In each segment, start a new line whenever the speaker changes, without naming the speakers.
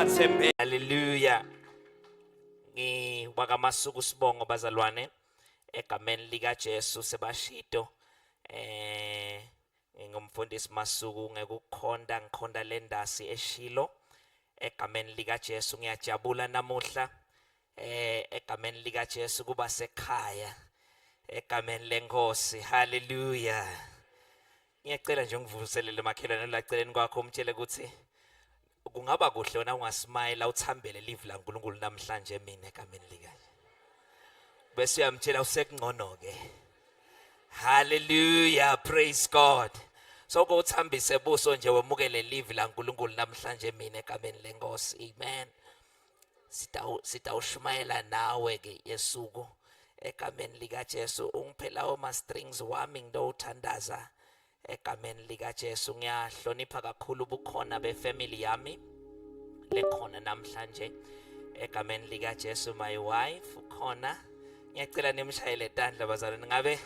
ungathembe. Hallelujah. Ngiwakamasuku sibongo bazalwane egameni lika Jesu sebashito ngingumfundisi Masuku ngekukhonda ngikhonda lendasi eShilo egameni lika Jesu ngiyajabula namuhla egameni lika Jesu kuba sekhaya egameni lenkosi. Hallelujah. Ngiyacela nje ngivuselele makhelwane laceleni kwakho umtshele ukuthi kungaba kuhle wena ungasmile uthambele live la uNkulunkulu namhlanje mina egameni lika bese uyamtshela usekungcono ke. Hallelujah, praise God. So ko uthambise buso nje wemukele live la uNkulunkulu namhlanje mina egameni lenkosi. Amen. Sitawushumayela nawe ke yesuku egameni lika Jesu. Ungiphela oma strings wami ngidowuthandaza egameni lika Jesu. Ngiyahlonipha kakhulu ubukhona befamily yami lekhona namhlanje egameni lika Jesu. My wife ukhona, ngiyacela nimshayele tandla bazalwane. Ngabe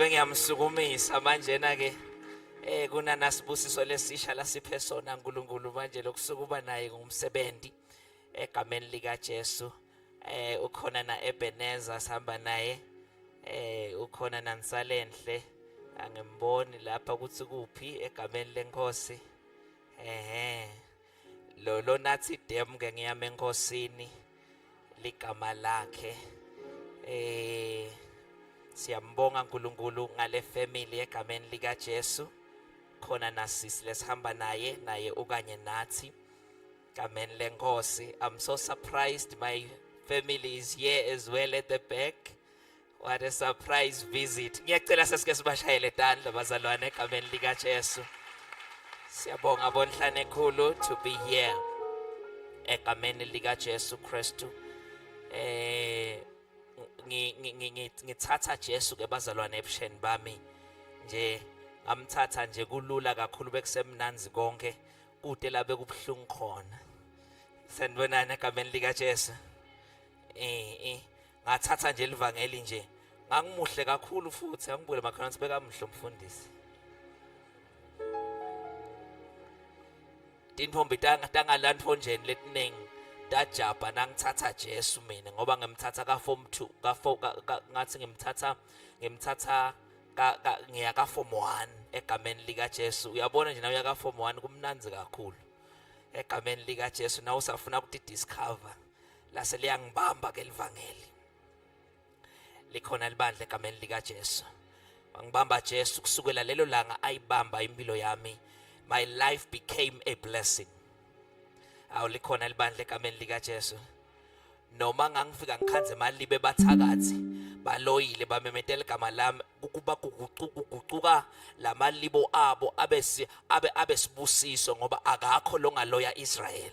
ngiyamsukumisa manje na ke kunana sibusiso lesisha lasiphe sona uNkulunkulu manje lokusukuba naye ngumsebenzi egameni lika Jesu. Ukhona na Ebeneza sihamba naye, ukhona na Nsalenhle angimboni lapha ukuthi kuphi egameni lenkosi. Lo nathi dem ke ngiyame enkosini ligama lakhe. Siyambonga uNkulunkulu ngale family egameni lika Jesu. Khona nasisi lesihamba naye ukanye nathi egameni lenkosi. I'm so surprised my family is here as well at the back. What a surprise visit. Ngiyacela sesike sibashayele tandla bazalwane egameni lika Jesu. Siyabonga bonhlane ekhulu to be here egameni lika Jesu Kristu. Ngithatha Jesu ke bazalwane ebusheni bami nje ngamthatha nje kulula kakhulu bekusemnanzi konke kude la bekubhlungu khona. Sanibonana egameni lika Jesu. Ngathatha nje livangeli nje ngangimuhle kakhulu futhi angibule makhona sibeka mhlo umfundisi. Tinthombi tangalandfonjeni letiningi tajabha nangithatha Jesu mina ngoba ngimthatha ka form 2 ngathi ngimthatha ngiya ka form 1 egameni lika Jesu. Uyabona nje nawe uya ka form 1 kumnanzi kakhulu egameni lika Jesu. Nawe usafuna ukuthi discover lase liyangibamba ke livangeli likhona libandla egameni lika Jesu. Wangibamba Jesu kusukela lelo langa ayibamba impilo yami. My life became a blessing. Likhona libandla egameni lika Jesu. Noma ngangifika ngikhanze malibe bathakathi baloyile bamemetela igama lami ukuba kugucuka lamalibo abo abesibusiso ngoba akakho longaloya Israel.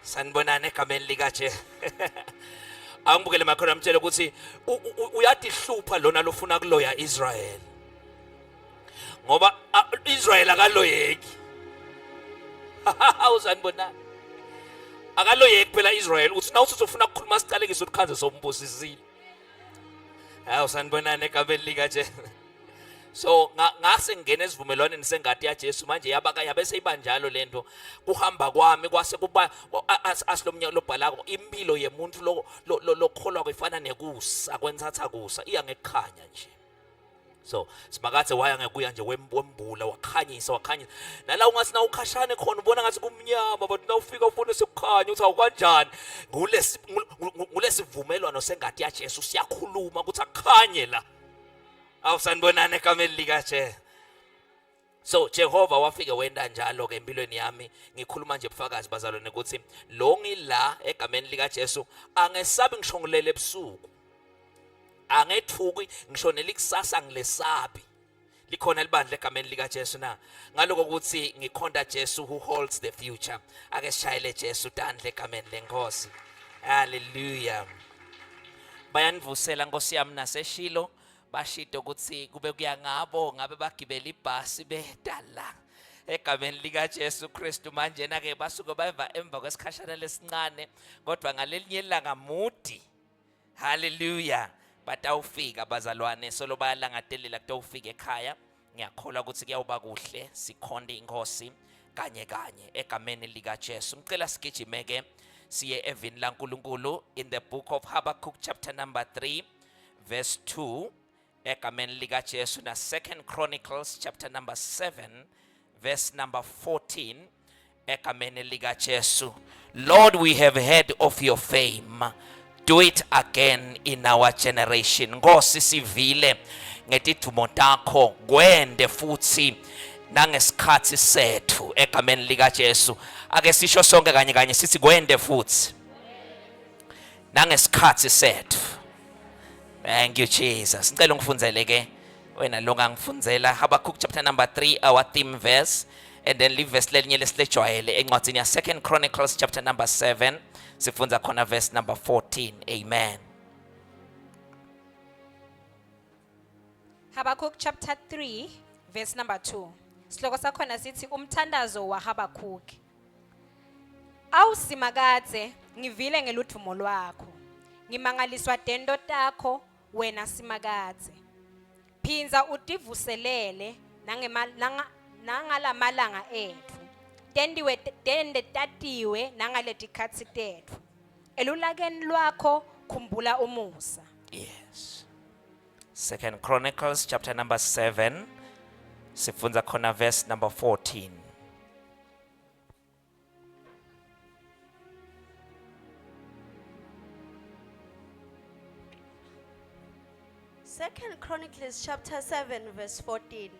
Sanibonana egameni lika Jesu. Angibukele makhona amtshela ukuthi uyathi hlupha lona lofuna kuloya Israel. Ngoba Israel akaloyeki. Awuzanibona? Akaloyeki phela Israel. Uthi na usuzofuna ukukhuluma sicalekise ukukhanze sombusisile. Awuzanibonana egameni lika Jesu. So ngase ngene esivumelwaneni sengadi ya Jesu manje yabe seyibanjalo lento kuhamba kwami kwase kuba asilomnyaka lobhalako impilo yemuntu lokholwa kwefana nekusa kwenzatha kusa iya ngekukhanya nje. So simakathe waya ngekuya nje wembula wakhanyisa nala ungasina ukhashane khona ubona ngathi kumnyama but nawufika ufuna sekukhanya uthi awukanjani ngulesivumelwano sengadi ya Jesu siyakhuluma ukuthi akukhanye la. Awusanibonana egameni lika Jesu. So Jehova wafike wenda njalo ke empilweni yami. Ngikhuluma nje ubufakazi bazalwane ukuthi lo ngila egameni lika Jesu angesabi ngishongolele ebusuku. Angethuki ngishonela ikusasa ngilesabi. Likhona libandla egameni lika Jesu na. Ngaloko ukuthi ngikhonda Jesu who holds the future. Ake sishayele Jesu tandla egameni lenkosi. Hallelujah. Bayanivusela Nkosi yami naseShilo. Bashito ukuthi kube kuya ngabo ngabe bagibela ibhasi bedala egameni lika Jesu Kristu manje na ke basuke bava emva kwesikhashana lesincane kodwa ngalelinye ilanga mudi. Hallelujah. Batawufika bazalwane solo bayalangadelela kutawufika ekhaya. Ngiyakholwa ukuthi kuyawuba kuhle sikhonde inkosi kanye kanye egameni lika Jesu. Ngicela sigijimeke siye evini laNkulunkulu in the book of Habakkuk chapter number 3 verse 2 egameni lika Jesu, na 2 Chronicles chapter number 7 verse number 14 egameni lika Jesu. Lord, we have heard of your fame. Do it again in our generation. Nkosi sivile ngetidumo takho, kwende futhi nangesikhathi sethu egameni lika Jesu. Ake sisho sonke kanye kanye sithi kwende futhi nangesikhathi sethu. Thank you Jesus. Ngicela ungifunzele ke wena longa ngifunzela Habakkuk chapter number 3 our theme verse, and then leave verse lelinye lesilejwayele encwadini ya 2 Chronicles chapter number 7 sifunza khona verse number 14. Amen.
Habakkuk chapter 3 verse number 2. Sihloko sakhona sithi umthandazo waHabakkuk. Awusimakadze ngivile ngeludumo lwakho. Ngimangaliswa dendo takho wena simakadze. Phinza utivuselele nangalamalanga ethu. Tende tatiwe nangaletikhatsi tethu. Elulakeni lwakho khumbula umusa.
Yes. 2 Chronicles chapter number 7 sifunza khona verse number 14.
Second Chronicles chapter 7 verse 14.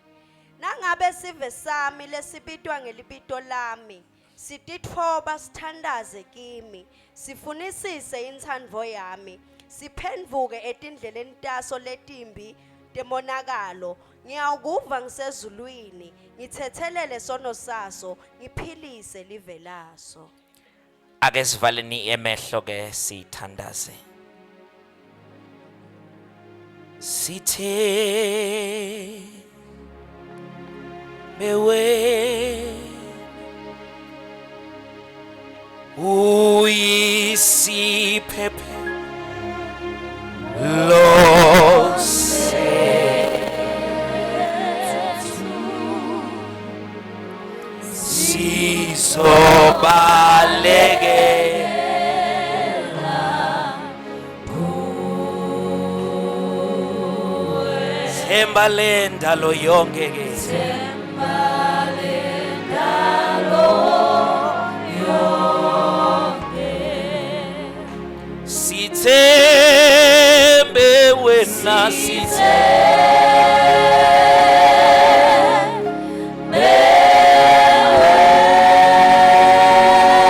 Nangabe sive sami lesibitwa ngelibito lami, sititfoba sithandaze kimi, sifunisise intsandvo yami, siphendvuke etindleleni taso letimbi temonakalo, ngiyawukuva ngisezulwini, ngithethelele sono saso, ngiphilise live laso.
Ake sivaleni emehlo ke sithandaze. Sithe bewe uyisiphephe lose sizobaleke Themba lendalo yonke ke sithembe wena sithembe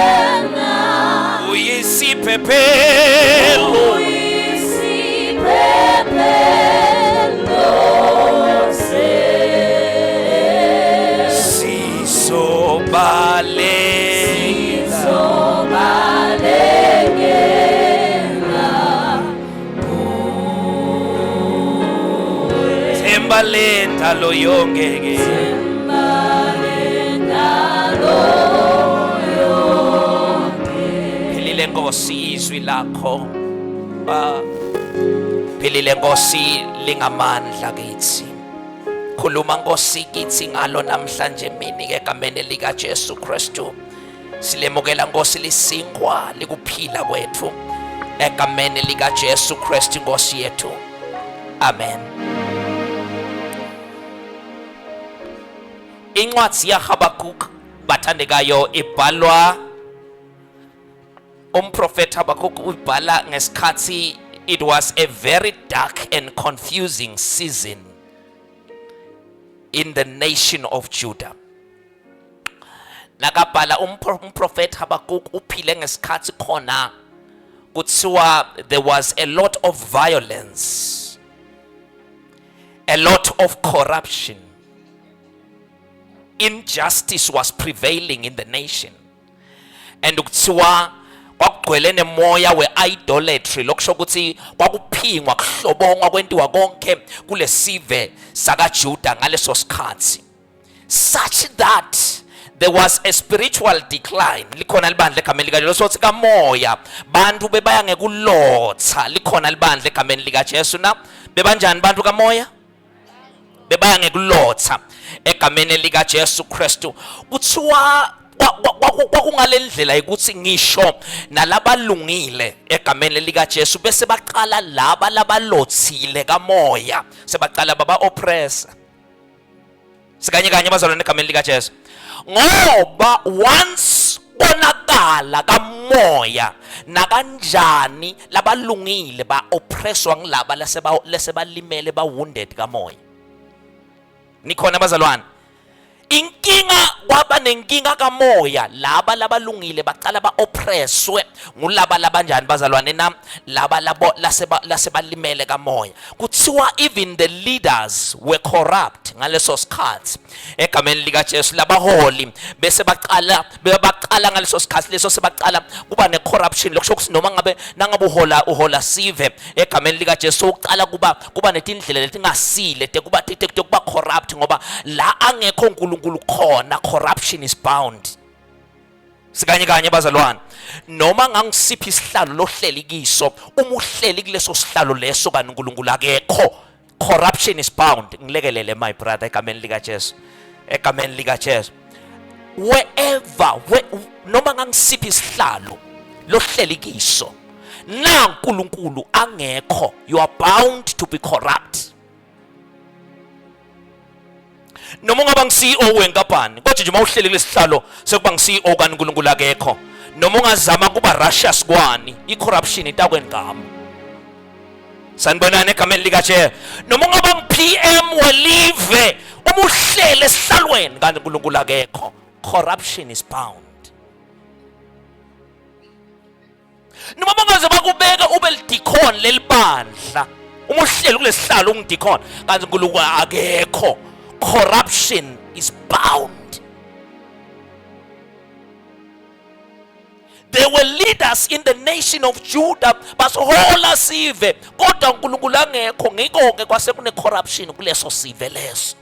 wena uyisiphephelo Themba lendalo yonke ke philile Nkosi izwi lakho philile Nkosi lingamandla kithi. Khuluma Nkosi kithi ngalo namhlanje mini egameni lika Jesu Kristu. Silemukela Nkosi lisingwa likuphila kwethu egameni lika Jesu Kristu Nkosi yethu. Amen. Incwadi yaHabakkuk bathandekayo ibhalwa umprofeti Habakkuk ubhala ngesikhathi it was a very dark and confusing season in the nation of Judah. Nakabhala umprofeti Habakkuk uphile ngesikhathi khona kuthiwa there was a lot of violence, a lot of corruption. Injustice was prevailing in the nation, and kuthiwa kwakugcwele nemoya we-idolatry, lokusho ukuthi kwakuphingwa kuhlobongwa kwentiwa konke kulesive sakaJuda ngaleso sikhathi, such that there was a spiritual decline. Likhona libandla egameni lika Jesu sothi kamoya bantu bebaya ngekulotha. Likhona libandla egameni lika Jesu na bebanjani bantu kamoya bebaya ngekulotha egameni lika Jesu Kristu. Kuthiwa kwakungalendlela ukuthi ngisho nalabalungile egameni lika Jesu bese baqala laba labalothile kamoya sebaqala baba oppress. Sikanye kanye bazalwane egameni lika Jesu. Ngoba once konakala kamoya nakanjani labalungile ba oppresswa ngilaba lesebalimele ba wounded kamoya. Nikhona bazalwane? Inkinga kwaba nenkinga kamoya laba labalungile baqala ba oppresswe ngulaba labanjani bazalwane nami laba labo lasebalimele kamoya. Kuthiwa even the leaders were corrupt ngaleso sikhathi egameni lika Jesu. Labaholi bese baqala ngaleso sikhathi leso sebaqala kuba ne corruption lokusho ukuthi noma nangabe uhola sive egameni lika Jesu uqala kuba netindlela letingasile kuba corrupt ngoba la angekho uNkulunkulu khona corruption is bound. Sikanye kanye bazalwane, noma ngangisiphi isihlalo lohleli kiso umuhleli kuleso sihlalo leso kaNkulunkulu akekho corruption is bound. Ngilekelele my brother egameni lika Jesu, egameni lika Jesu. Wherever noma ngangisiphi isihlalo lohleli kiso na uNkulunkulu angekho, you are bound to be corrupt. Noma ungaba ngi-CEO wenkampani kodwa nje mawuhleli kulesihlalo sekuba ngi-CEO kaNkulunkulu akekho, noma ungazama kuba righteous kwani i-corruption itakweni ngami. Sanibonani egameni lika Jesu. Noma ungaba ngi-PM welive uma uhlele esihlalweni kaNkulunkulu akekho, corruption is bound. Noma bangaze bakubeka ube lidikon lelibandla uma uhleli kulesihlalo ungidikon kanti uNkulunkulu akekho, corruption is bound. There were leaders in the nation of Judah basohola sive kodwa uNkulunkulu angekho, ngikho-ke kwase kune corruption kuleso sive leso.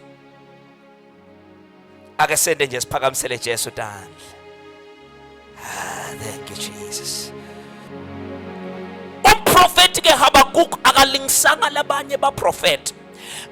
Ake sende nje siphakamisele Jesu tandla. Thank you Jesus. Umprofeti ke Habakuk akalingisanga labanye baprofeti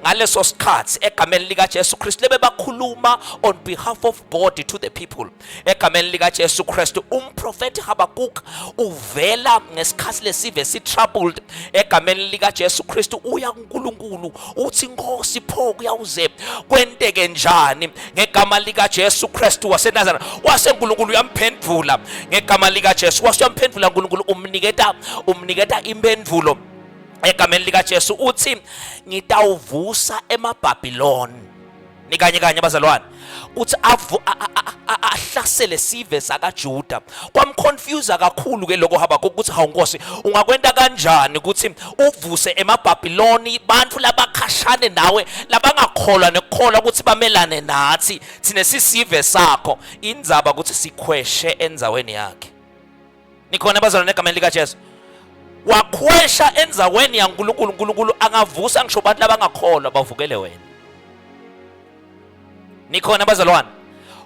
ngaleso sikhathi egameni lika Jesu Kristu lebe bakhuluma on behalf of God to the people egameni lika Jesu Kristu. Umprofeti Habakuk uvela ngesikhathi lesive si troubled egameni lika Jesu Kristu uya kuNkulunkulu uthi Nkosi pho kuyawuze kwenteke njani ngegama lika Jesu Kristu waseNazareth. WaseNkulunkulu uyamphendvula ngegama lika Jesu, waseyamphendvula uNkulunkulu umniketa impendulo egameni lika Jesu uthi ngitawuvusa eMabhabhiloni. Nikanye kanye abazalwane uthi ahlasele sive sakaJuda. Kwamconfuse kakhulu ke lokho Habakuk ukuthi hawu Nkosi ungakwenta kanjani ukuthi uvuse eMabhabhiloni bantu labakhashane nawe labangakholwa nekukholwa ukuthi bamelane nathi thine sisive sakho. Indzaba ukuthi sikhweshe enzaweni yakhe. Nikhona abazalwane egameni lika Jesu. Wakhwesha enzaweni yaNkulunkulu, uNkulunkulu angavusa ngisho abantu labangakholwa bavukele wena. Nikhona abazalwane?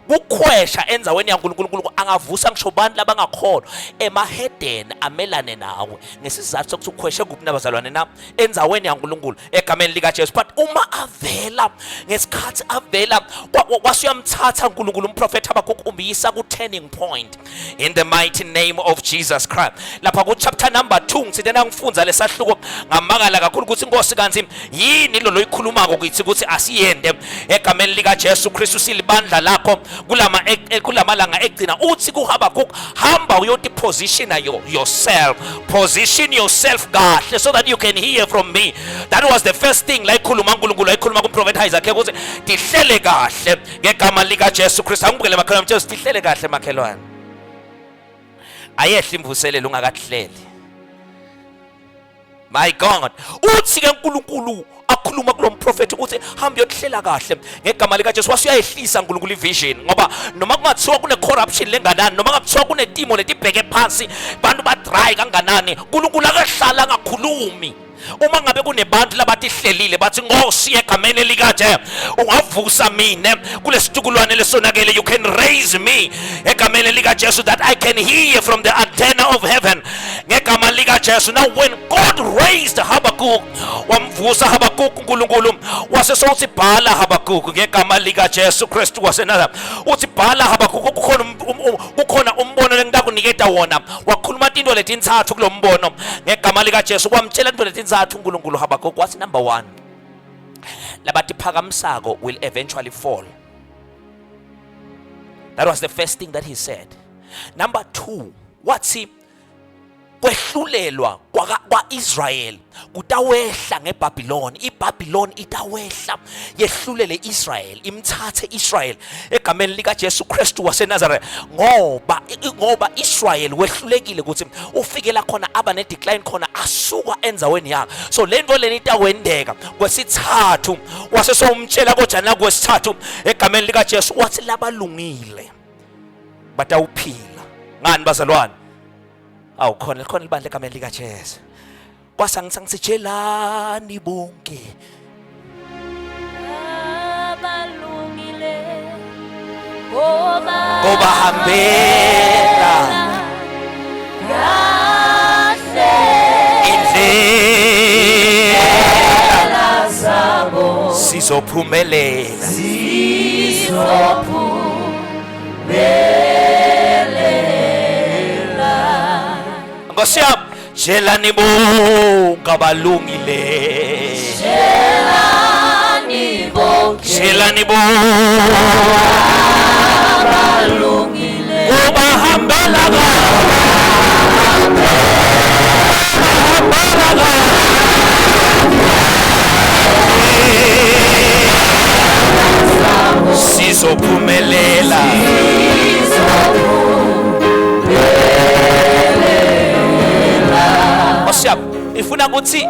Kukhwesha enzaweni yaNkulunkulu angavusa ngisho abantu labangakholwa emahedeni amelane nawe ngesizathu sokuthi ukhweshe kuphi nabazalwane na enzaweni yaNkulunkulu egameni lika Jesu. But uma avela ngesikhathi avela wasuyamthatha uNkulunkulu umprofeti Habakuk umbiyisa ku turning point in the mighty name of Jesus Christ. Lapha ku chapter number 2 ngithena ngifunza lesahluko ngamakala kakhulu ukuthi Nkosi kanzi yini lo loyikhulumako ukuthi asiyende egameni lika Jesu Kristu silibandla lakho kulamalanga egcina. Uthi kuHabakuk hamba uyoti position yourself, position yourself kahle so that you can hear from me. That was the first thing like khuluma uNkulunkulu ayikhuluma kuProphet Isaiah ukuthi tihlele kahle ngegama lika Jesu Kristu. Angibukele makhelwane mthetho tihlele kahle makhelwane, ayehla imvuselelo ungakahleli. My God, uthi ke uNkulunkulu akhuluma kulo mprofeti ukuthi hamba yokuhlela kahle ngegama lika Jesu. Wasuyayehlisa uNkulunkulu ivision ngoba noma kungathiwa kune corruption lenganani, noma kungathiwa kunetimo letibheke phansi bantu ba dry kanganani, uNkulunkulu akahlala ngakhulumi uma ngabe kunebantu labathi hlelile bathi Nkosi egameni likaJesu ungavusa mina kulesitukulwane lesonakele, you can raise me egameni likaJesu that I can hear from the antenna of heaven ngegama likaJesu. Now when God raised Habakkuk, wamvusa Habakkuk, uNkulunkulu wase sothi bhala Habakkuk ngegama likaJesu Kristu waseNazareth, uthi bhala Habakkuk, kukhona umbono lengidakuniketa wona, wakhuluma into leti ntsathu kulo mbono ngegama likaJesu, kwamtshela into leti ntsathu uNkulunkulu Habakkuk wathi number 1, labathi phakamisako will eventually fall. That was the first thing that he said. Number 2, wathi kwehlulelwa kwa-Israel kutawehla ngeBhabhiloni. iBhabhiloni itawehla yehlulele Israel, imthathe Israel egameni likaJesu Kristu waseNazareth, ngoba Israel wehlulekile ukuthi ufike la khona aba ne-decline khona asuka enzaweni yakhe. So lento leni itawendeka kwesithathu, wase somtshela kojana kwesithathu egameni likaJesu wathi labalungile batawuphila. Ngani bazalwane? Awu khona libandla egameni likaJesu. Kwasangitshelani bonke
abalungile
ngoba hambela
kahle
indlela
zabo
sizophumelela. Nkosi yami, tshelani bonke abalungile,
Shelani bonke
tshelani bonke
abalungile
ngoba hambela sizophumelela. Ifuna ukuthi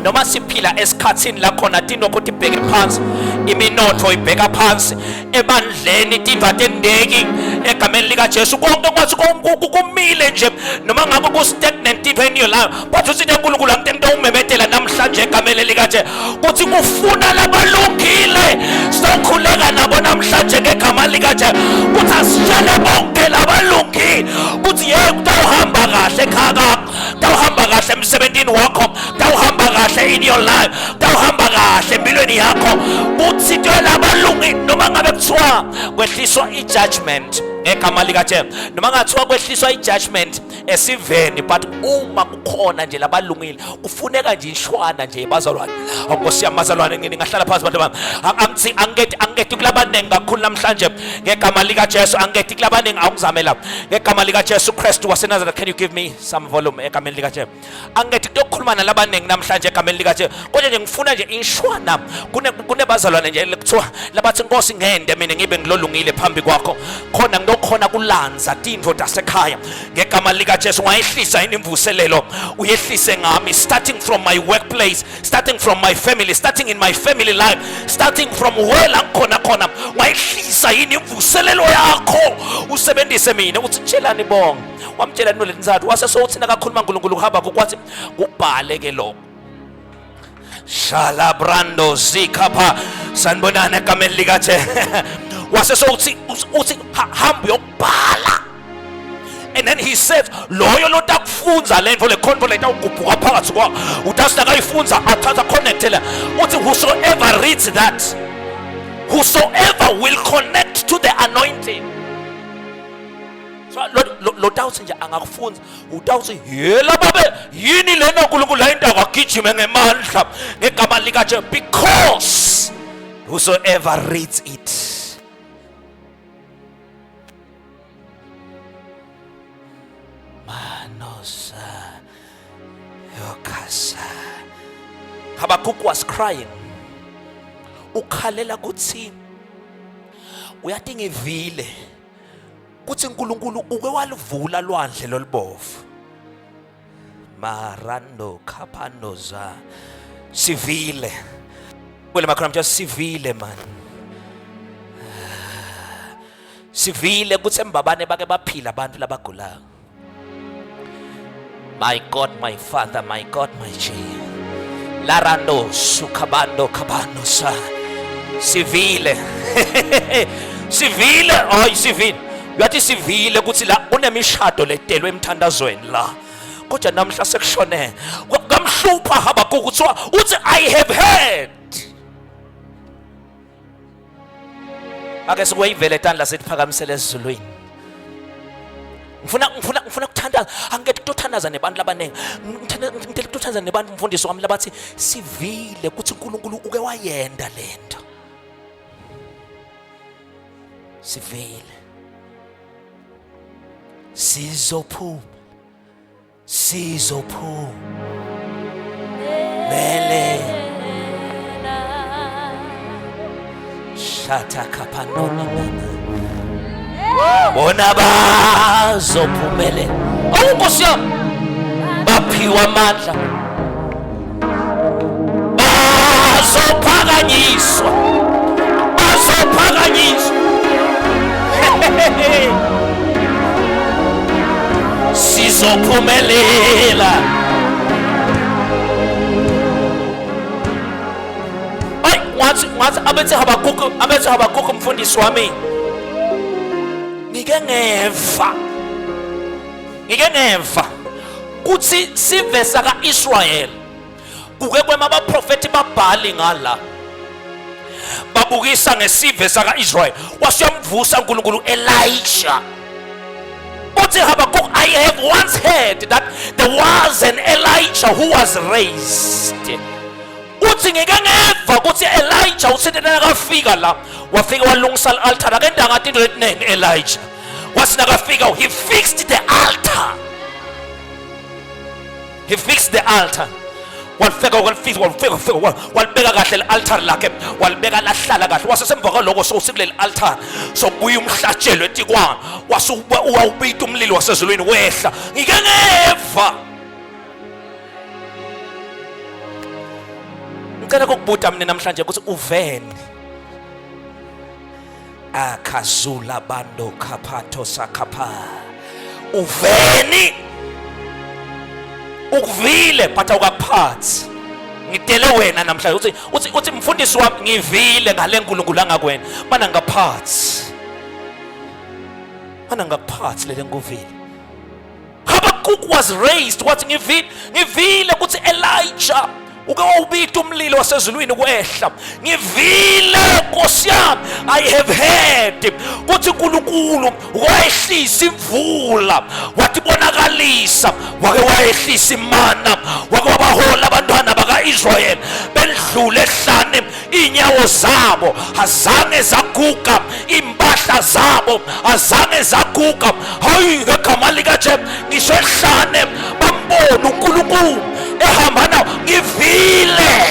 noma siphila esikhatsini la khona tinto ukuthi ibheke phansi, iminotho ibheka phansi, ebandleni tinto endeki egameni likaJesu konke kwathi kumile nje, noma ngabe ku stagnant into in your life, but usithi uNkulunkulu angitento umemetela namhlanje egameni likaJesu ukuthi kufuna labalungile sokhuleka nabo namhlanje ngegama likaJesu, ukuthi asitshele bonke labalungile ukuthi utawuhamba kahle ekhaya, utawuhamba kahle emsebenzini wakho, utawuhamba kahle in your life, utawuhamba kahle empilweni yakho, ukuthi labalungile noma ngabe kuthiwa kwehliswa i-judgment ngegama likaJesu, noma ngathiwa kwehliswa i-judgment esiveni, but uma kukhona nje labalungile kufuneka nje ishwana nje bazalwane. Nkosi yami bazalwane, ngingahlala phansi bantu bami, angethi kulabaningi kakhulu namhlanje ngegama likaJesu, angethi kulabaningi akuzamela ngegama likaJesu Kristu waseNazareth. Can you give me some volume egameni likaJesu? Angethi kuyokhuluma nalabaningi namhlanje egameni likaJesu, kodwa nje ngifuna nje ishwana. Kunebazalwane nje kuthiwa labathi Nkosi ngende mina ngibe ngilolungile phambi kwakho, khona ngizokhona kulanza tindvo tasekhaya ngegama likaJesu. Wayehlisa imvuselelo, uyehlise ngami, starting from my workplace, starting from my family, starting in my family life, starting from where la khona wayehlisa imvuselelo yakho usebenzise mina. Uthi tshelani bonke, wamtshela into letinzathu wase sothina kakhuluma uNkulunkulu kuHabakuk kwathi kubhale ke lokho. Shalabrando zikapha sanibonana egameni likaJesu wase sothi hamba uyokubhala. And then he said loyo lotakufunza lento le convolate awugubhuka phakathi kwa utasina kayifunza athatha connectela uthi whosoever reads that, whosoever will connect to the anointing. So lo tawuthi nje angakufunza utawuthi yela babe yini lena uNkulunkulu la into akagijime ngemandla ngegama likaJesu, because whosoever reads it Habakkuk was crying. Ukhalela kuthi uyathi ngivile kuthi uNkulunkulu uke walivula lwandle lolibovu. Marando kapanoza sivile. Kwele makhona manje sivile man. Sivile kuthi embabane bake baphila abantu labagulayo. My God, my Father, my God, my J. Larando sukabando kabano sa. Sivile. Sivile, ay sivile. Uyathi sivile ukuthi la unemishado letelwe emthandazweni la. Kodwa namhla sekushone. Kamhlupha Habakuk kuthiwa uthi I have heard. Ake sikuyivele tandla sithiphakamisele ezulwini. Ngifuna ukuthandaza, angeke ukuthandaza nebantu labanenge. Ngithanda ukuthandaza nebantu umfundisi wami labathi sivile ukuthi uNkulunkulu uke wayenda lento. Sivile. Sizophuma. Mele. Shata kapanona nana. Bona bazophumelela. Nkosi yami baphiwa amandla. Bazophakanyiswa. Sizophumelela. Ay, wathi abethe Habakuk umfundisi wami. Ngike ngeva kuthi sivesa kaIsrael kuke kwema abaprofeti babhali ngala babukisa ngesivesa kaIsrael wasiyamvusa uNkulunkulu Elijah. Uthi Habakuk, I have once heard that there was an Elijah who was raised. Uthi ngike ngeva kuthi Elijah usindena kafika la wafika walungisa altar akenda ngathi into eningi Elijah wasina kafika he fixed the altar. Walibeka kahle le-altar lakhe walibeka lahlala kahle wasesemva kwaloko sowusikuleli altar sokubuya umhlatshelo etikwana wawubita umlilo wasezulwini wehla. Ngike ngeva ngicela kokubuta mina namhlanje ukuthi uveni akazula bando kaphato sakapha uveni ukuvile but awukaphathi. Ngitele wena namhlanje uthi mfundisi wami ngivile ngale nkulunkulu angakwena mana ngaphathi lele nguvile. Habakuk was raised wathi ngivile kuthi Elijah uke wawubita umlilo wasezulwini kwehla. Ngivile Nkosi yami I have heard kuthi uNkulunkulu wayehlisa imvula wathi bonakalisa wake wayehlisa imana wake wabahola abantwana bakaIsrael bendlule ehlane inyawo zabo azange zaguga impahla zabo azange zaguga. Hayi ngegama likaJesu ngisho ehlane bambona uNkulunkulu ehamba nawo. Ngivile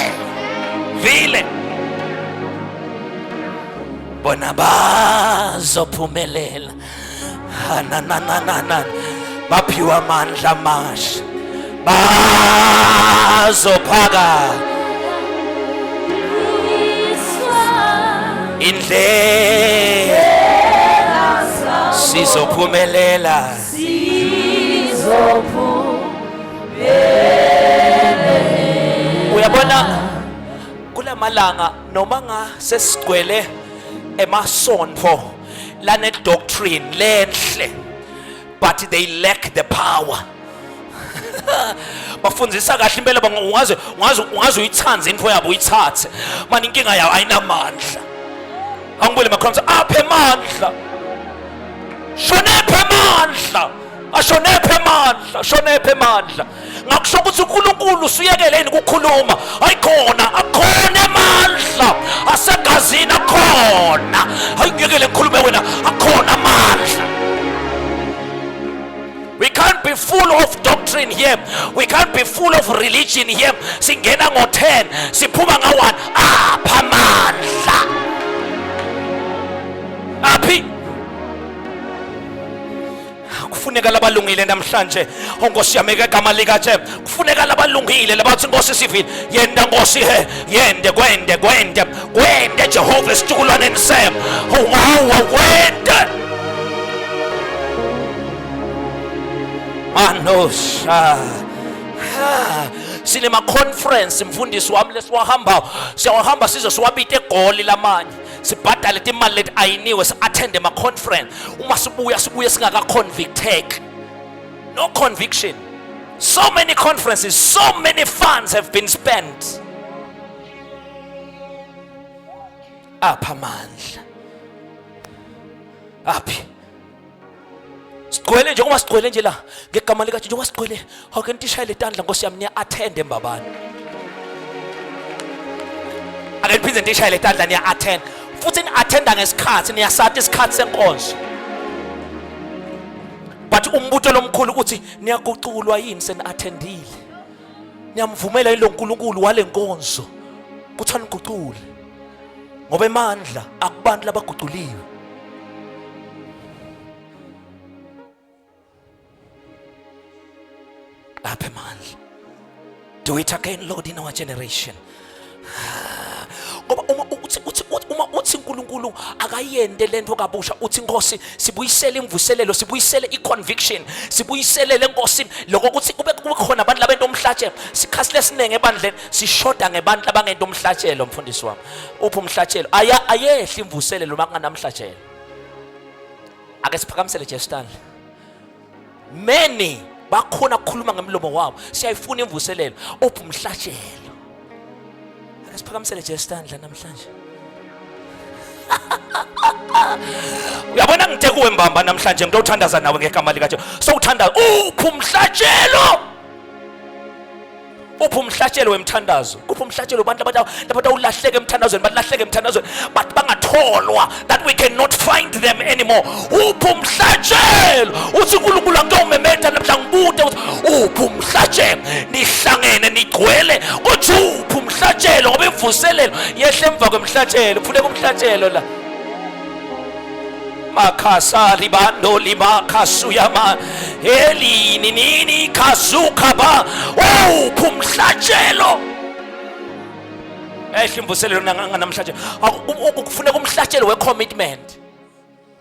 bona bazophumelela hananana baphiwa amandla amasha bazophaka indlela sizophumelela. Uyabona kulamalanga noma ngasesigcwele emasonto lane doctrine lenhle but they lack the power. Bafundisa kahle impela ungaze uyithanze info yabo uyithathe manje inkinga yawo ayinamandla. Angibule makhona aphe amandla shonephe amandla shonephe amandla. Ngakusho ukuthi uNkulunkulu usuyekeleni ukukhuluma ayikhona akhona amandla asegazini akhona. Hayi ngiyekele ngikhulume wena akhona amandla. We can't be full of doctrine here. We can't be full of religion here. Singena ngo10 siphuma nga1 apha amandla. Aphi kufuneka labalungile namhlanje onkosi yami ngegama likaJesu kufuneka labalungile labathi inkosi sivile yenda nkosi he yende kwende Jehova isitukulwaneni sem ungawa kwende Manosha. Sinema conference mfundisi wami lesiwahamba siyawahamba size siwabite eGoli lamanye sibhadale imali leti ayiniwe si-attend ama conference uma sibuya singaka convicteki. No conviction. So many conferences, so many funds have been spent. Apha mandla. Aphi. Sigcwele njengoba sigcwele nje la ngegama lika njengoba sigcwele awuke nitishayele tandla Nkosi yami niya attend embabani. Ake niphinze nitishayele tandla niya attend. Futhi ni attenda ngesikhathi niyasatha isikhathi senkonzo. But umbutho lomkhulu uthi niyaguculwa yini seni attendile. Niyamvumela yilo uNkulunkulu wale nkonzo. Kuthani gucule. Ngoba emandla akubantu labaguculiwe. Apha emandla. Do it again, Lord, in our generation. Ngoba uma uthi uNkulunkulu akayende lento kabusha uthi Nkosi sibuyisele imvuselelo sibuyisele iconviction sibuyisele lenkosi lokho ukuthi kube khona abantu labento omhlatshelo sikhasi lesinenge ebandleni sishoda ngebantu abangento omhlatshelo mfundisi wami uphi umhlatshelo ayehla imvuselelo makunganamhlatshelo. Ake siphakamisele Jesu Stanley. Many bakhona ukukhuluma ngemlomo wabo siyayifuna imvuselelo uphi umhlatshelo. Ake siphakamisele Jesu Stanley namhlanje. Uyabona ngithe kuwe mbamba namhlanje ngitothandaza nawe ngegama lika Jesu. So uthanda uphi umhlatshelo. Uphi umhlatshelo wemthandazo. Kuphi umhlatshelo abantu labatha ulahleke emthandazweni balahleke emthandazweni but bangatholwa that we cannot find them anymore. Uphi umhlatshelo. Uthi uNkulunkulu angiyomemeta namhla ngibude uphi umhlatshelo nihlangene nigcwele uthi uphi umhlatshelo ngoba imvuselelo yehle emva kwemhlatshelo kufuneka umhlatshelo la. Makasa libando lima kasuyama elini nini kasukaba uphi umhlatshelo. Ehle imvuselelo namhlanje kufuneka umhlatshelo we-commitment.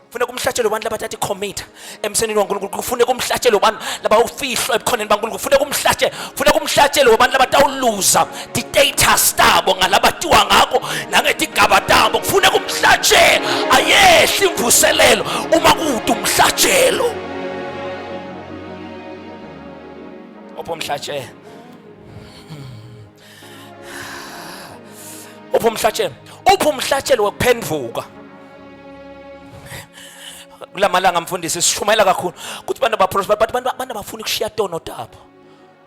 Kufuneka umhlatshelo abantu labathatha i-commit emsenini waNkulunkulu. Kufuneka umhlatshelo abantu labawufihlwa ebukhoneni baNkulunkulu. Kufuneka umhlatshelo wabantu labatawuluza di-status tabo ngalabatiwa ngako nangetigaba tabo. Kufuneka umhlatshelo ayehle imvuselelo uma kude umhlatshelo. Uphi umhlatshelo. Uphi umhlatshelo. Uphi umhlatshelo wokuphenduka. Kulamalanga mfundisi sishumayela kakhulu ukuthi abantu abaprosper but abantu abafuna ukushiya tono tabo.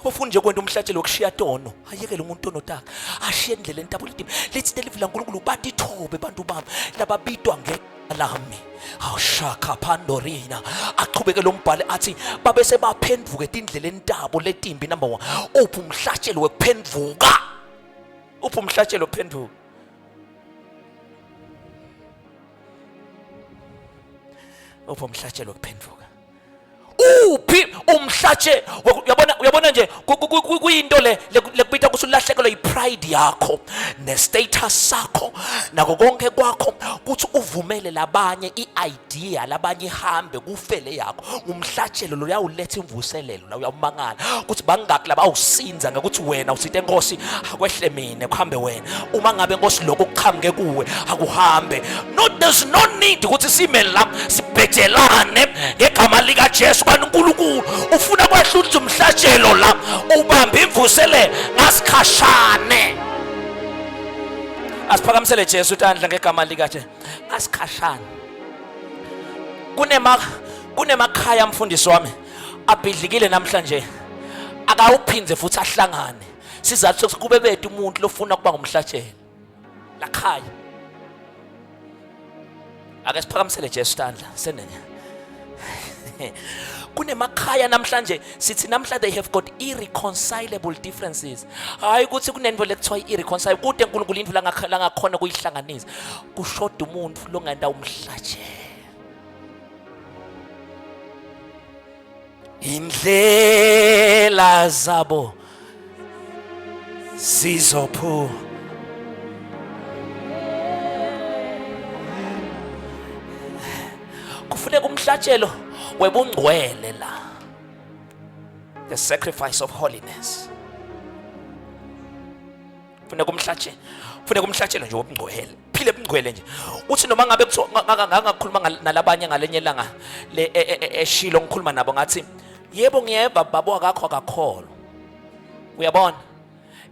Abafuna nje kwenda umhlatshelo wokushiya tono. Ayekele umuntu tono takhe ashiye endleleni tabo letini. Let's deliver uNkulunkulu bathi thobe abantu bami lababitwa ngelami. Awushaka pandorina aqhubeke lo mbhalo athi babe sebaphenduke indleleni tabo letimbi number 1. Uphi umhlatshelo wokuphenduka. Uphi umhlatshelo wokuphenduka. Uphi umhlatshelo wokuphenduka. Uphi umhlatshelo uyabona nje kuyinto lekubita kusulahlekelwa ipride yakho nestatus sakho nako konke kwakho kuthi uvumele labanye iidea labanye ihambe kufele yakho. Umhlatshelo lo uyawuletha imvuselelo la uyamangala ukuthi bangaki labawusinza ngokuthi wena usithe Nkosi akwehle mina kuhambe wena. Uma ngabe Nkosi lokho kuqhamuke kuwe akuhambe. No, there's no need ukuthi sime la sibhejelane ngegama lika Jesu kaNkulunkulu. Ufuna kwahlutha umhlatshelo la ubambe imvuselelo ngasikhashane. Asiphakamisele Jesu tandla ngegama lika Jesu ngasikhashane. Kunemakhaya mfundisi wami abhidlikile namhlanje akawuphinze futhi ahlangane sizathu kube bethu umuntu lofuna kuba ngumhlatshelo la khaya. Ake siphakamisele Jesu tandla senene. Kunemakhaya namhlanje sithi namhlanje they have got irreconcilable differences. Hayi ukuthi kunento lekuthiwa irreconcilable kude uNkulunkulu into la ngakhona kuyihlanganisa. Kushoda umuntu longenda umhlatshelo. Indlela zabo zizophu kufuneka umhlatshelo webungcwele la. the sacrifice of holiness. Funeka umhlatshelo nje wobungcwele. Phile ubungcwele nje. Uthi noma ngabe ngakhuluma nalabanye ngalenye langa le eshilo ngikhuluma nabo ngathi yebo ngiyeva babo akakho akakholwa. Uyabona?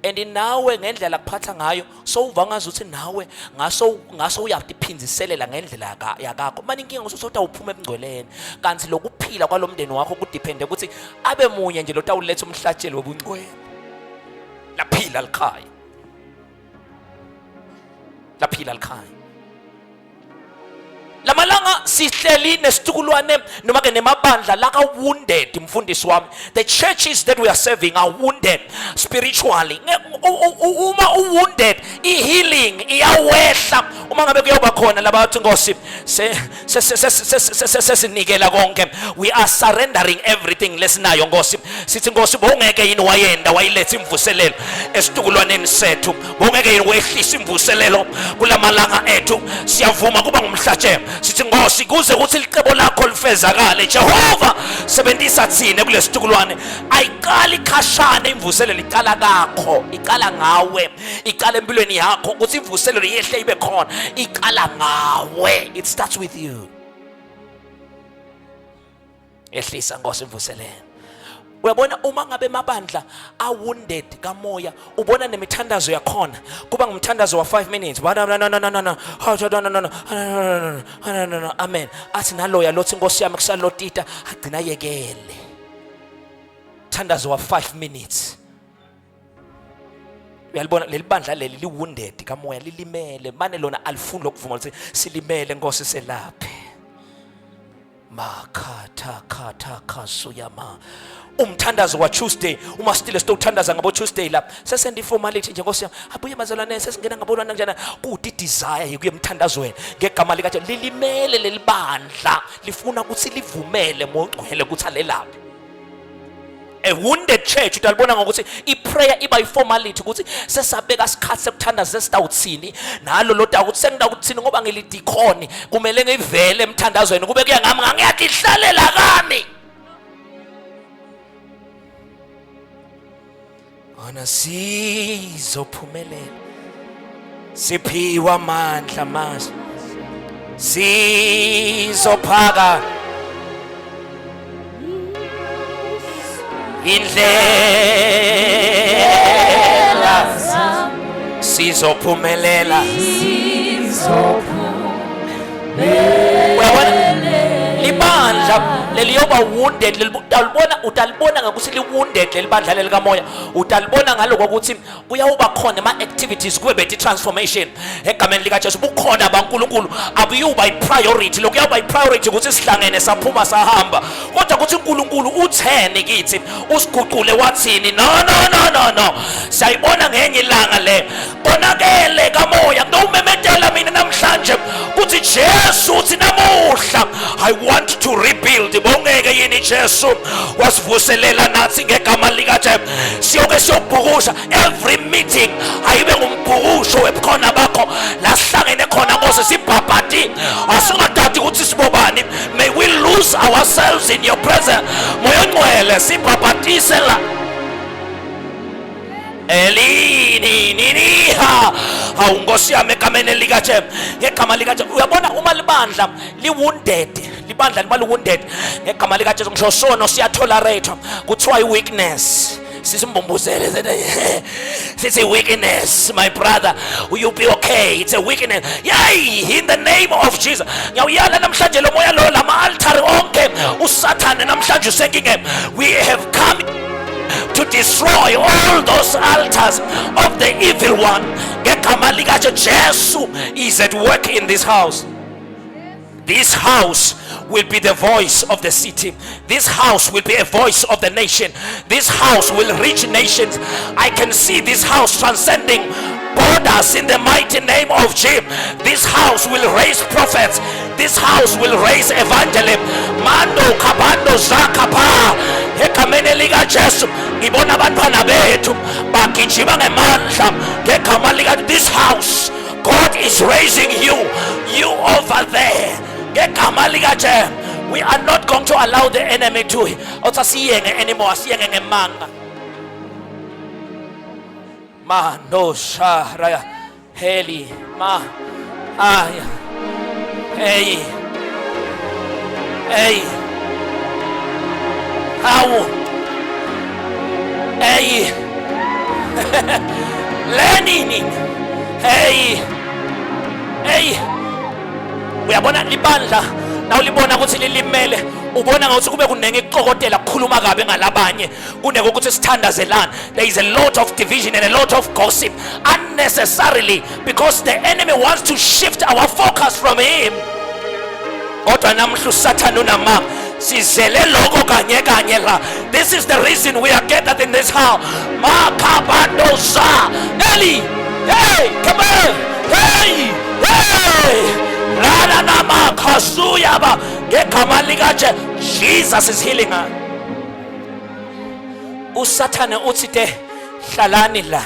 And nawe ngendlela kuphatha ngayo so uva ngazi ukuthi nawe ngaso uyadiphinziselela ngendlela yakakho. Manje inkinga usuthi awuphuma ebungcweleni. Kanti lokuphila kwalomndeni wakho kudepende ukuthi abe munye nje lotawuletha umhlatshelo wobungcwele. Laphila likhaya. Laphila likhaya. Lamalanga sihleli nesitukulwane noma ke nemabandla laka wounded mfundisi wami. The churches that we are serving are wounded spiritually. Uma wounded healing iyawehla. Uma ngabe kuyoba khona laba bathi Nkosi sesinikela konke. We are surrendering everything lesinayo Nkosi. Sithi Nkosi bongeke yini wayenda wayiletha imvuselelo esitukulwaneni sethu. Bongeke yini wehlisa imvuselelo kulamalanga ethu. Siyavuma kuba ngumhlatshelo. Sithi Nkosi kuze ukuthi licebo lakho lifezakale Jehova sebenzisa thina kulesitukulwane ayiqali khashana imvuselelo iqala kakho iqala ngawe iqala empilweni yakho ukuthi imvuselelo yehle ibe khona iqala ngawe. It starts with you. Ehlisa Nkosi imvuselelo. Uyabona uma ngabe mabandla wounded kamoya ubona nemithandazo yakhona kuba ngumthandazo wa 5 minutes no amen athi naloya lothi Nkosi yami kusalotita agcina yekele thandazo wa 5 minutes. Uyalibona leli bandla leli liwounded kamoya lilimele mane lona alifuni lokuvuma ukuthi silimele Nkosi selaphe makhatha kasuyama. Umthandazo wa Tuesday uma stile sitothandaza ngabo Tuesday la sesenda formality nje Nkosi yami abuye mazalwane sesingena ngabonana njana kuti desire yekuye emthandazweni ngegama likaThixo lilimele lelibandla lifuna ukuthi livumele mongcwele ukuthi alelaphi. A wounded church utalibona ngokuthi iprayer iba iformality ukuthi sesabeka isikhathi sekuthandaza sesitawuthini nalo loda ukuthi sengidakuthini ngoba ngilidikhoni kumele ngivele emthandazweni kube kuya ngami ngiyakihlalela kami. Ona sizophumelela siphiwa amandla manje sizophaka indlela sizophumelela libandla leliyoba wounded utalibona ngakuthi li-wounded lelibandla lelikamoya utalibona ngaloko ukuthi kuyawuba khona ama-activities kube bethi transformation egameni likaJesu bukhona baNkulunkulu abuyuba i-priority lokhu yawuba i-priority ukuthi sihlangene saphuma sahamba kodwa ukuthi uNkulunkulu utheni kithi usiguqule wathini no siyayibona ngenye ilanga le konakele kamoya ngawumemetela mina namhlanje kuthi Jesu uthi namuhla I want to rebuild. Bongeke yini Jesu wasivuselela nathi ngegama likaJesu siyoke siyobhukusha every meeting ayibe ngumbhukusho webukhona bakho la sihlangene khona Nkosi sibhabhati asingadadi ukuthi sibobani. May we lose ourselves in your presence. Moya ngcwele sibhabhatise la elini niniha hawu Nkosi yami egameni likaJesu ngegama likaJesu. Uyabona uma libandla li-wounded libandla liba li-wounded ngegama likaJesu ngisho sono siyatolerate kuthiwa i-weakness sisimbombuzele sithi weakness my brother will you be okay it's a weakness yay in the name of Jesus. Ngiyawuyala namhlanje lo moya lo lama altari onke usathane namhlanje usenkingeni. We have come to destroy all those altars of the evil one. Ngegama likaJesu is at work in this house. This house will be the voice of the city. This house will be a voice of the nation. This house will reach nations. I can see this house transcending borders in the mighty name of Jesus. This house will raise prophets. This house will raise evangelists. Mando kabando zakapa ekamene lika Jesu ngibona abantwana bethu bagijima ngemandla ngegama lika. This house God is raising you over there ngegama lika Jesu We are not going to allow the enemy to anymore. Ma no sharaya heli ma aya hey hey how hey Lenin hey hey uyabona libandla nawulibona ukuthi lilimele ubona ngathi kube kunenge ixokotela kukhuluma kabe ngalabanye kuneke ukuthi sithandazelana. There is a lot of division and a lot of gossip unnecessarily because the enemy wants to shift our focus from him. Kodwa namhla uSathane unamanga sizele lokho kanye kanye la. This is the reason we are gathered in this house. Makabadosa Eli hey come on hey hey Lana nama kasuya ba ngegama likaJesu. Jesus is healing her. uSathane uthi de hlalani la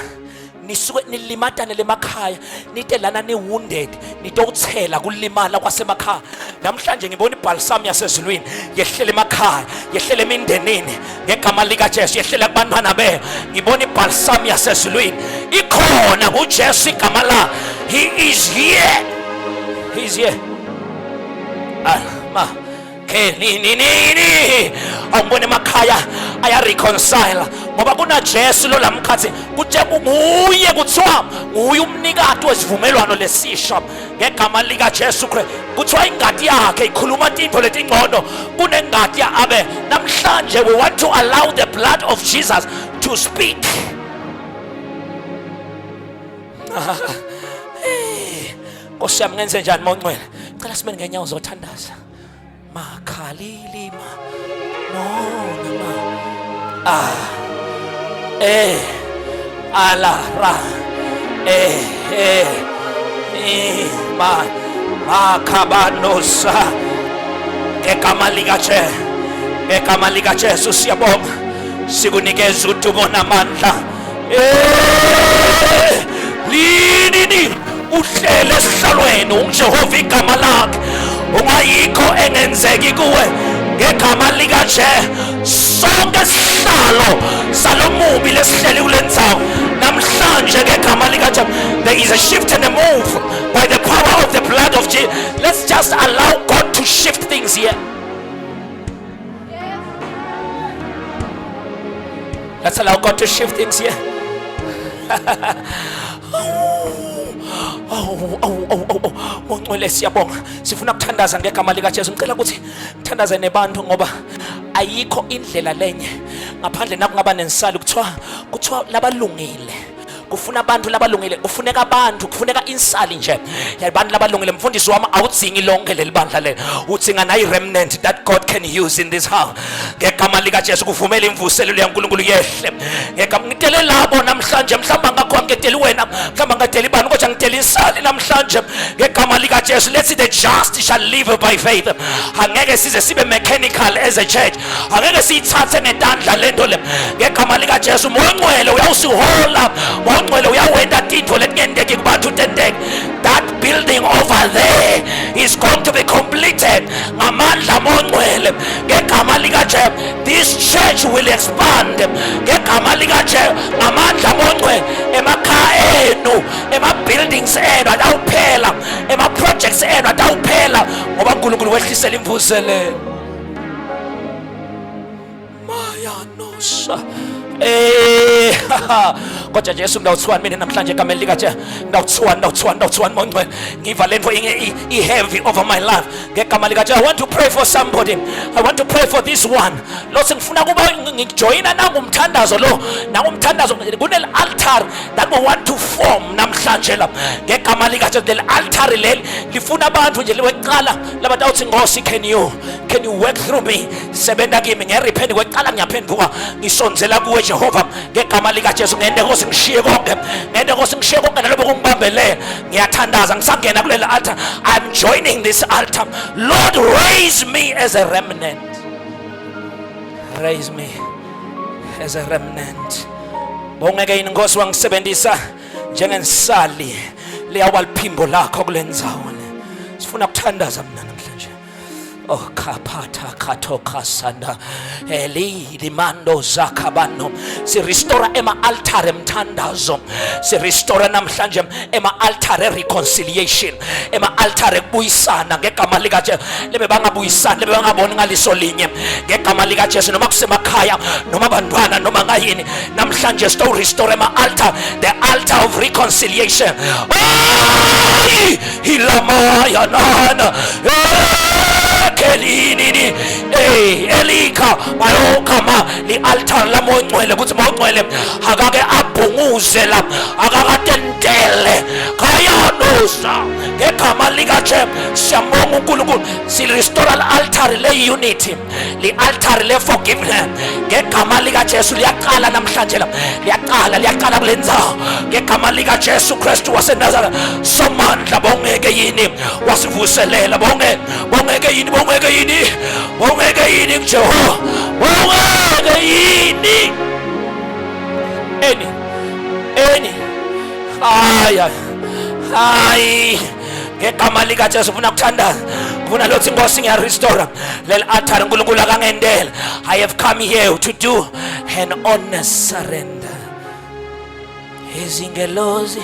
nisuke nilimatane lemakhaya nite lana ni wounded nitokuthela kulimala kwasemakhaya. Namhlanje ngibona ibalsam yasezulwini yehlele emakhaya yehlele emindenini ngegama likaJesu yehlele kubantwana be. Ngibona ibalsam yasezulwini ikhona kuJesu igama la. He is here. He's here. Ma ke nini awubone emakhaya aya reconcile ngoba kuna Jesu lo lamkhathi kuthe nguye kuthiwa nguye umnikati wesivumelwano lesisha ngegama lika Jesu Christ. Kuthiwa ingadi yakhe ikhuluma into letingcono kunengadi yabe. Namhlanje we want to allow the blood of Jesus to speak. Nkosi yami ngenze njani Moncwele? Ngicela sibe ngenyawo zothandaza. Makhalili ma. No ala ra ma makabanosa ngegama likaJesu siyabonga sikunikeza udumo namandla. Linini uhlele esihlalweni uJehova igama lakhe ungayikho engenzeki kuwe ngegama likaJesu. Sonke sihlalo salomubi lesihleli kulendzawo namhlanje ngegama likaJesu. There is a shift and a move by the power of the blood of Jesus. Let's just allow God to shift things here. Let's allow God to shift things here. Moncwele siyabonga sifuna ukuthandaza ngegama likaJesu. Ngicela ukuthi uthandaze nebantu ngoba ayikho indlela lenye ngaphandle nakungaba nensali kuthiwa labalungile. Kufuna abantu labalungile, kufuneka abantu, kufuneka insali nje yabantu labalungile. Mfundisi wami awudzingi lonke lelibandla le, udzinga nayi remnant that God can use in this house. Ngegama likaJesu kuvumela imvuselelo yaNkulunkulu yehle. Ngegama ngitele labo namhlanje mhlamba ngakho ngitele wena mhlamba ngadeli bani kodwa ngitele insali namhlanje ngegama likaJesu. Let's see the just shall live by faith. Angeke size sibe mechanical as a church. Angeke siyithathe ngetandla lento le ngegama likaJesu. Moncwele uyawusihola Moncwele uyawenda tintfo letingenteki kubantu tenteke. That building over there is going to be completed ngamandla Moncwele ngegama likaJesu. This church will expand ngegama likaJesu ngamandla Moncwele. Emakhaya enu, ema-buildings enu atawuphela, ema-projects enu atawuphela ngoba uNkulunkulu wehlisela imvuselelo. Mayanosa kodwa Jesu ngawuthiwa mina namhlanje egameni likaJesu ngawuthiwa Moncwele ngiva lento heavy over my life ngegama likaJesu. I want to pray for somebody. I want to pray for this one. Lo sengifuna kuba ngijoyina nangumthandazo lo nangumthandazo kunel altar that we want to form namhlanje la ngegama likaJesu. The altar leli lifuna abantu nje liweqala labatawuthi Nkosi can you work through me sebenza kimi ngerepent kweqala ngiyaphenduka ngisonzela kuwe Jehova ngegama likaJesu. Ngende Nkosi ngishiye konke nalobo kungibambele ngiyathandaza ngisangena kuleli altar. I'm joining this altar. Lord, raise me as a remnant. Raise me as a remnant. Bongeke yini Nkosi wangisebenzisa njengensali liyawaliphimbo lakho kulendzawo. Sifuna ukuthandaza mina namhlanje. Oh kapata katoka sana eli limando zakabano si restore ema altare mthandazo si restore namhlanje ema altare reconciliation ema altare kubuyisana ngegama lika Jesu lebe bangabuyisana lebe bangaboni ngaliso linye ngegama lika Jesu noma kusemakhaya noma abantwana noma ngayini namhlanje sto restore ema altar the altar of reconciliation ilamaya nana kelini elika bayokama li altar la mongcwele kuthi mongcwele akake abhunguze la akakatentele kayanusa ngegama lika Jesu siyambonga uNkulunkulu si restore al altar le unity li altar le forgiveness ngegama lika Jesu liyaqala namhlanje la liyaqala kulenza ngegama lika Jesu Kristu waseNazareth somandla bongeke yini wasivuselela bongeke yini Jehova bongeke yini any hayi ngegama lika Jesu ufuna ukuthandaza ufuna lothi inkosi ngiyarestore lel altar uNkulunkulu akangendela. I have come here to do an honest surrender. Izingelozi